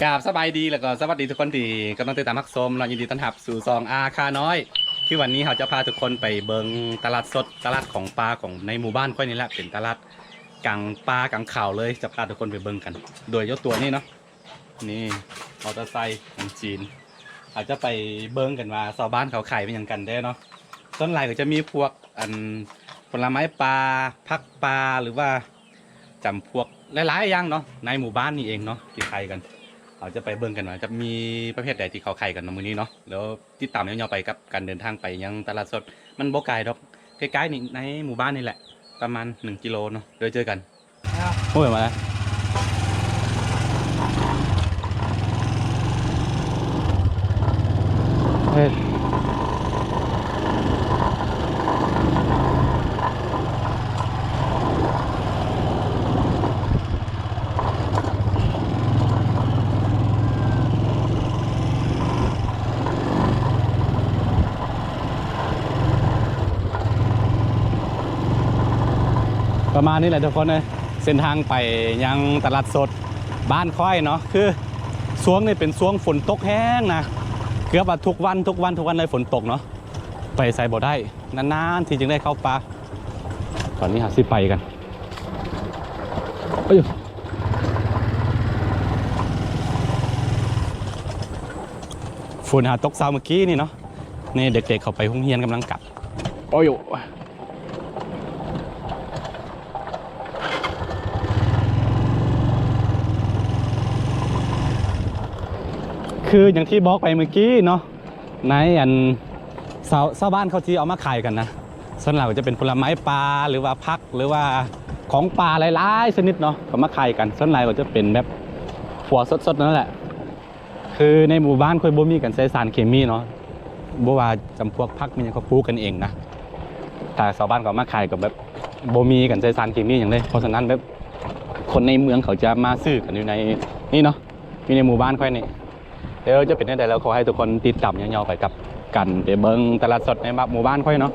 กราบสบายดีแล้วก็สวัสดีทุกคนที่กำลังติดตามพักชมเรายินดีต้อนรับสู่ซองอาคาน้อยที่วันนี้เราจะพาทุกคนไปเบิงตลาดสดตลาดของปลาของในหมู่บ้านค่อยนี่แหละเป็นตลาดกลางปลากลางข่าวเลยจะพาทุกคนไปเบิงกัน โดยยกตัวนี้เนาะนี่มอเตอร์ไซค์ของจีนอาจจะไปเบิงกันว่าชาวบ้านเขาขายเป็นอย่างกันได้เนาะต้นไหลก็จะมีพวกอันผลไม้ปลาผักปลาหรือว่าจำพวกหลายๆอย่างเนาะในหมู่บ้านนี่เองเนาะที่ขายกันเราจะไปเบิ่งกันว่าจะมีประเภทใดที่เขาขายกันในมื้อนี้เนาะแล้วติดตามยาวๆไปกับการเดินทางไปยังตลาดสดมันบ่ไกลดอกใกล้ๆนี่ในหมู่บ้านนี่แหละประมาณ1 กิโลเนาะเดี๋ยวเจอกันโอ้ยมาแล้วเฮ้ยประมาณนี้แหละทุกคนเลยเส้นทางไปยังตลาดสดบ้านค่อยเนาะคือช่วงนี้เป็นช่วงฝนตกแห้งนะเกือบว่าทุกวันเลยฝนตกเนาะไปใส่บ่ได้นานๆที่จึงได้เข้าป่าตอนนี้หาสิไปกันฝนหาตกเช้าเมื่อกี้นี่เนาะนี่เด็กๆเขาไปโรงเรียนกำลังกลับโอ้ยคืออย่างที่บอกไปเมื่อกี้เนาะในอันชาวบ้านเขาที่เอามาขายกันนะส่วนใหญ่จะเป็นผลไม้ปลาหรือว่าผักหรือว่าของปลาหลายๆชนิดเนาะเขามาขายกันส่วนใหญ่ก็จะเป็นแบบหัวสดๆนั่นแหละคือในหมู่บ้านค่อยบ่มีกันใช้สารเคมีเนาะบ่ว่าจำพวกผักมันยังเขาปลูกกันเองนะแต่ชาวบ้านเขามาขายกับแบบบ่มีกันใช้สารเคมีอย่างเลยเพราะฉะนั้นแบบคนในเมืองเขาจะมาซื้อกันอยู่ในนี่เนาะอยู่ในหมู่บ้านค่อยนี่เดี๋ยวจะเป็นได้แล้วขอให้ทุกคนติดตามยาวๆไปกับกันเดี๋ยวเบิ้งตลาดสดในหมู่บ้านค่อยเนาะ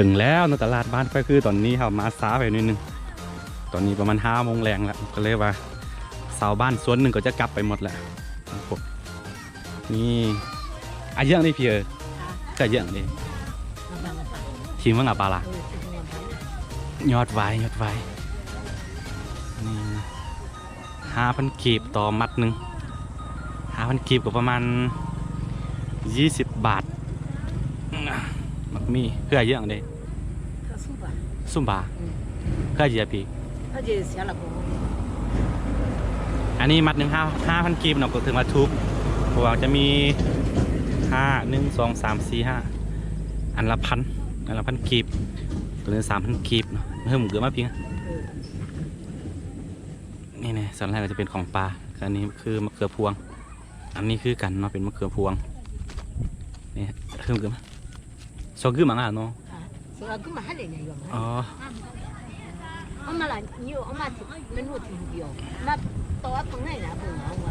ถึงแล้วในตลาดบ้านก็คือตอนนี้เขามาช้าไปนิดนึงตอนนี้ประมาณ5 โมงแรงแล้วก็เลยว่าชาวบ้านส่วนหนึ่งก็จะกลับไปหมดแล้วนี่อาเยอะนี่พี่ก็เยอะนี่ชิมว่างับปลาละยอดไว้นี่5,000 กีบต่อมัดหนึ่ง5,000 กีบก็ประมาณ20 บาทมักมีเพื่อเยอะเลยซุ่มบาเพื่อเยอะพี่อันนี้มัดหนึ่ง5,000 กีบเนาะก็ถึงมาทุกเพราะว่าจะมี1 2 3 4 5อันละ1,000 กีบตัวนี้3,000 กีบเนาะเพิ่มเกือบมาเพียงนี่ไงส่วนแรกก็จะเป็นของปลาอันนี้คือมะเขือพวงอันนี้คือกันเนาะเป็นมะเขือพวงนี่ คือกันชอบคือมังอ่ะเนาะ 说了，根本还得那个嘛。 อ๋อ 我们了，你我们门路挺标，那到我等那人不能我。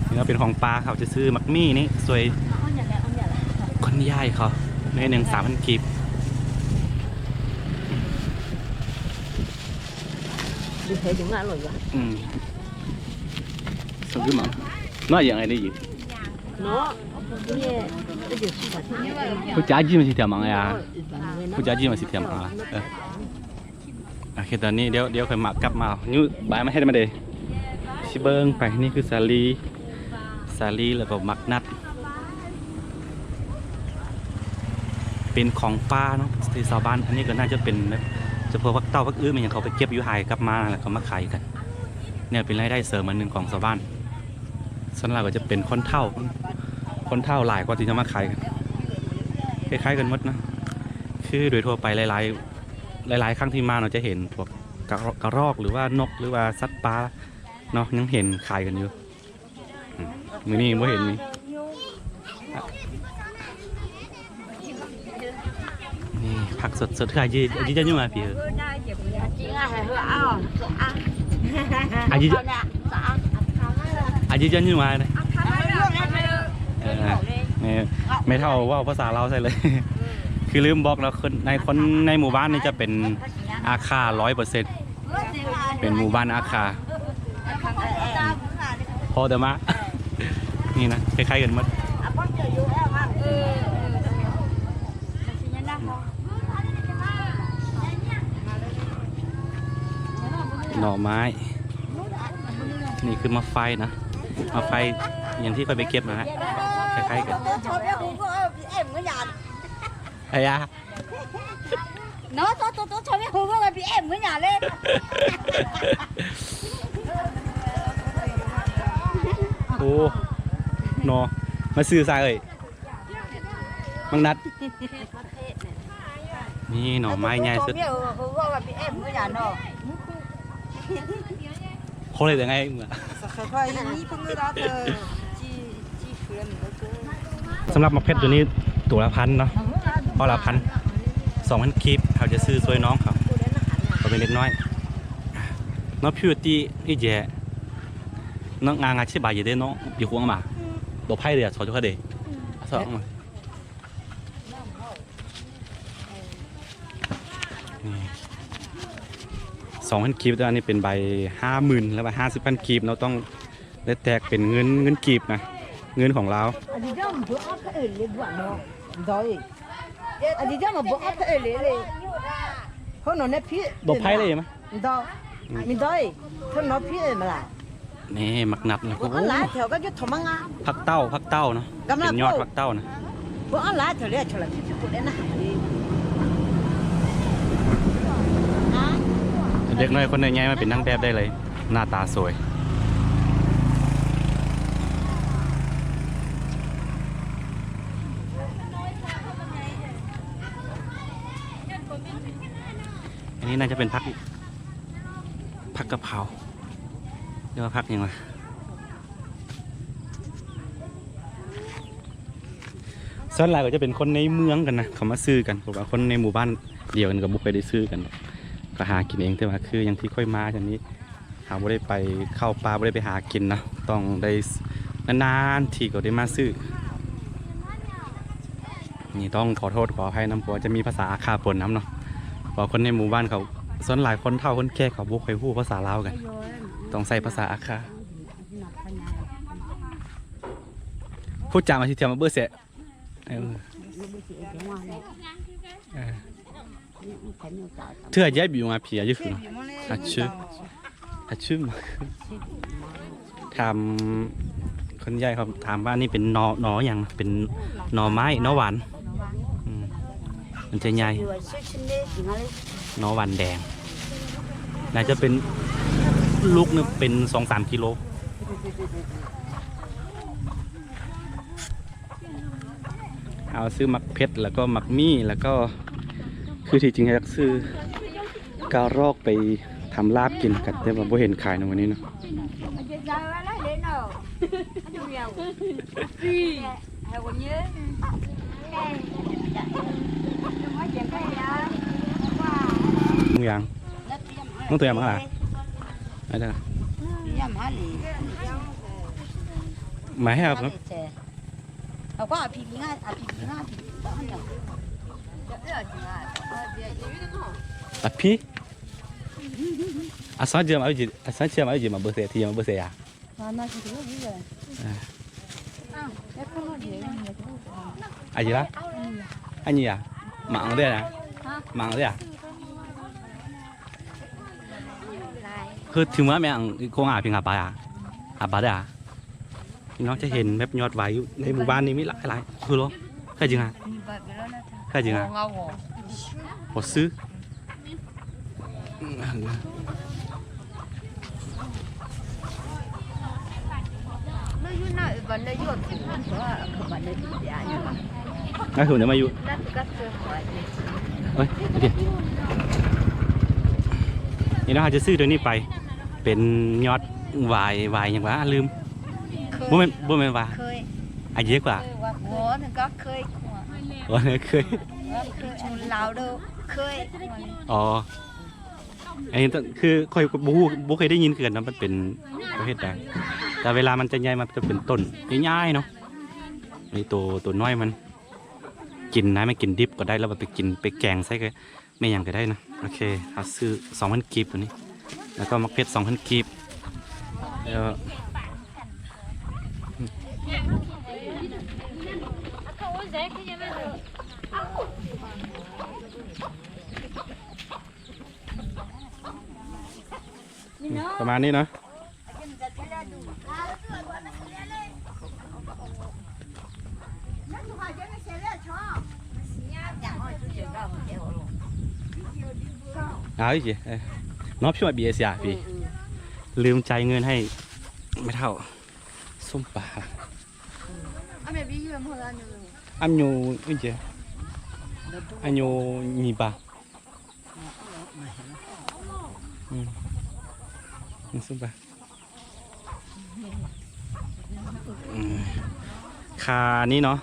นี่ก็เป็นของปลาเขาจะซื้อมักมี่นี่สวย เอาเนี่ยแหละเอาเนี่ยแหละ คนใหญ่เขาในหนึ่ง3,000 กีบ 你陪着俺老远。 ชอบคือมังน้อยอย่างไรได้อยู่ 喏，你这就是我听的。 ผู้จ้าจีมันสิเทียมมังอ่ะผู้จ้าจีมันสิเทียมมังโอเคตอนนี้เดี๋ยวค่อยมากลับมานิ้วบายมาให้ได้มาเด้ชิเบิงไปนี่คือสาลีแล้วก็มักนัดเป็นของป้าเนาะที่ชาวบ้านอันนี้ก็น่าจะเป็นเฉพาะพักเต้าพักอื้อมันยังเขาไปเก็บอยู่หายกลับมาแล้วก็มาขายกันเนี่ยเป็นรายได้เสริมอันหนึ่งของชาวบ้านส่วนเราก็จะเป็นคนเฒ่าหลายกว่าที่จะมาขายกันคล้ายๆกันหมดนะคือโดยทั่วไปหลายครั้งที่มาเราจะเห็นพวกกระรอกหรือว่านกหรือว่าสัตว์ป่าเนาะยังเห็นขายกันอยู่มื้อนี้ไม่เห็นมีนี่ผักสดๆค่ะยี่จะยุ่งอะไรพี่今俺还喝啊，啊。ยี่จะยุ่งอะไรไม่เท่าว่าภาษาเราใช่เลย คือลืมบอกแล้วคนในหมู่บ้านนี่จะเป็นอาคา 100%เป็นหมู่บ้านอาคาพอแต่มา นี่นะคล้ายๆกันหมดหน่อไม้นี่คือมะไฟนะมะไฟอย่างที่เคยไปเก็บนะฮะคล้ายๆกันไอ้ยา nó tôi cho biết hú là bị em với nhà lên โอ้หนอมาซื้อซะเอ้ยมังนัดนี่หน่อไม้ใหญ่สุด hú là bị em với nhà nó เขาเลยยังไงเหมือนสำหรับมะเพ็ดตัวนี้ตัวละ1,000เนาะพอละ1,000 2,000 กีบเขาจะซื้อซวยน้องเขาเป็นเล็กน้อยน้องพิวตี้อีเจน้องงานชิบายเยอะน้องปีหัวมาตัวไพ่เดียวชอจุกเดียวสองมา2,000 กีบตัวนี้เป็นใบ 50,000 แล้วใบ 50,000 กีบเราต้องได้แตกเป็นเงินกีบนะเงินของเราอันนี้จะมาบอกเอาไปเลยเพราะหนูเนี่ยพี่ ดอกไผ่เลยมั้ยมีด้อยเพราะหนูพี่มาละ นี่มักนัดนะ บอกอะไรแถวก็จะทำมังงะ ผักเต้าเนาะเป็นยอดผักเต้านะ บอกอะไรแถวเรียกฉลาดที่สุดเลยนะเด็กน้อยคนใหญ่มาเป็นนางแบบได้เลยหน้าตาสวยอันนี้น่าจะเป็นผักกะเพราเรียกว่าผักยังไงส่วนใหญ่ก็จะเป็นคนในเมืองกันนะเขามาซื้อกันบอกว่าคนในหมู่บ้านเดียวกันกับบุกไปได้ซื้อกันก็หากินเองแต่ว่าคืออย่างที่ค่อยมาอย่างนี้หาไม่ได้ไปเข้าป่าไม่ได้ไปหากินนะต้องได้นานๆทีก็ได้มาซื้อนี่ต้องขอโทษขออภัยน้ำปัวจะมีภาษาอาคาปนน้ำเนาะเพราะคนในหมู่บ้านเขาส่วนหลายคนเท่าคนแก่เขาบุกไปพูดภาษาลาวกันต้องใส่ภาษาอาคาพูดจามาที่เทียมมาเบื่อเสียเธอแย่บิวมาผีอายุคือฮัชื่อมาทำคนใหญ่เขาถามว่านี่เป็นหนออย่างเป็นหนอไม้หนอหวานมันจะใหญ่หนอหวานแดงน่าจะเป็นลูกนึงเป็น 2-3 กิโลเอาซื้อมักเพชรแล้วก็มักมี่แล้วก็คือที่จริงอยากซื้อกระรอกไปทำลาบกินกันแต่ว่าบ่เห็นขายในวันนี้เนาะ还有你，我捡开呀， มึงยังมึงตัวยังมั้งล่ะไอ้เด้อ 要哪里？ หมายให้ครับ 我啊皮皮啊，皮皮啊，皮皮，我很想。อ่ะพี่อาซาเจียมเอาจีอาซาเจียมเอาจีมาเบอร์เสียทีมาเบอร์เสียอ่ะ 啊，那是这个味儿。要看到这个， ไอ้จีละไอ้นี่อ่ะหมังด้วยนะหมังด้วยอ่ะคือถึงว่าแม่งคงอาพิงอาบาอ่ะอาบาได้อ่ะพี่น้องจะเห็นแบบยอดไว้ในหมู่บ้านนี้มีหลายคือรู้ใครจริงอ่ะใครจริงอ่ะผมซื้อ那有那把那药品说，可把那皮呀， ก็คือเดี๋ยวมาอยู่ 那这个最好的。 เฮ้ยโอเคนี่เราจะซื้อตัวนี้ไปเป็นยอดวายวายอย่างว่าลืมบ่แม่นว่า 可以， อาเยอะกว่า 我那个可以看， อ๋อเคย 我可以从老的可以。 อ๋ออันนี้คือค่อยบ่เคยได้ยินเกินนะมันเป็นประเภทใดแต่เวลามันจะใหญ่มันจะเป็นต้นง่ายๆเนาะนี่ตัวน้อยมันกินนะไม่กินดิบก็ได้แล้วไปกินไปแกงใส่ก็ไม่อย่างก็ได้นะโอเคเอาซื้อ 2,000 กีบตัวนี้แล้วก็มะเขือ 2,000 กีบแล้วประมาณนี้เนาะเอาอีกทีน้องพี่มาเบียร์เสียพี่ลืมใจายเงินให้ไม่เท่าส้มปลาอันยูอีกทีอันยูมีปลาส้มปลาคานี้เนาะ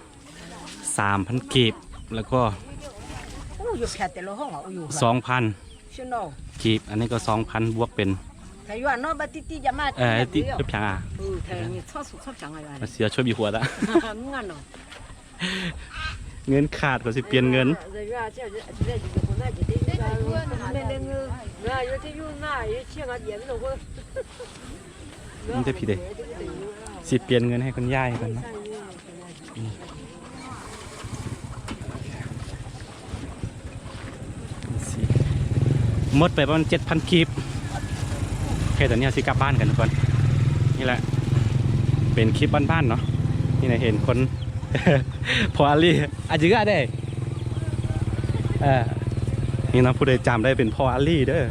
3,000 กีบแล้วก็ 有偏的了好啊，有。 2,000 是喏， กีบอันนี้ก็ 2,000 บวกเป็น 他原那把弟弟家嘛。 ที่เพียงอ่ะ 他你超数超强啊原 มาเสียช่วยบีหัวละ 来。我喏。 เงินขาดก็สิเปลี่ยนเงิน มันจะผิดเลยสิเปลี่ยนเงินให้คนย่ายกันนะหมดไปประมาณ 7,000 กีบโอเคตอนนี้สิกลับบ้านกันทุกคนนี่แหละเป็นคลิปบ้านๆเนาะนี่นะเห็นคน พออาลีอาจจะก็ได้นี่นะผู้ใดจำได้เป็นพออาลีเด้อ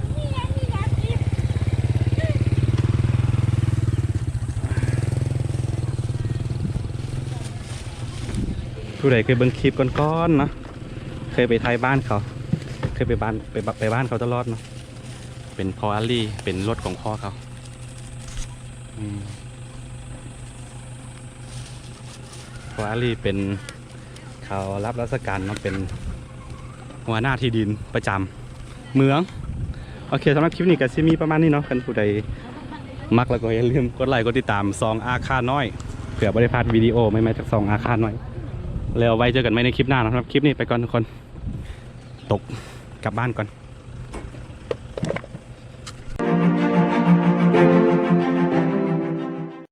ผู้ใดเคยเบิ่งคลิปก้อนๆเนาะเคยไปไทยบ้านเขาเคยไปบ้านเขาตลอดเนาะเป็นพออาลีเป็นรถของพ่อเขาพออาลีเป็นเขารับราชการมาเป็นหัวหน้าที่ดินประจำเมืองโอเคสำหรับคลิปนี้ก็จะมีประมาณนี้เนาะคันผู้ใดมักแล้วก็อย่าลืมกดไลค์กดติดตามซองอาคาน้อยเผื่อบริพลาดวิดีโอใหม่ๆจากซองอาคาน้อยแล้วไว้เจอกันใหม่ในคลิปหน้านะครับคลิปนี้ไปก่อนทุกคนตกกลับบ้านก่อน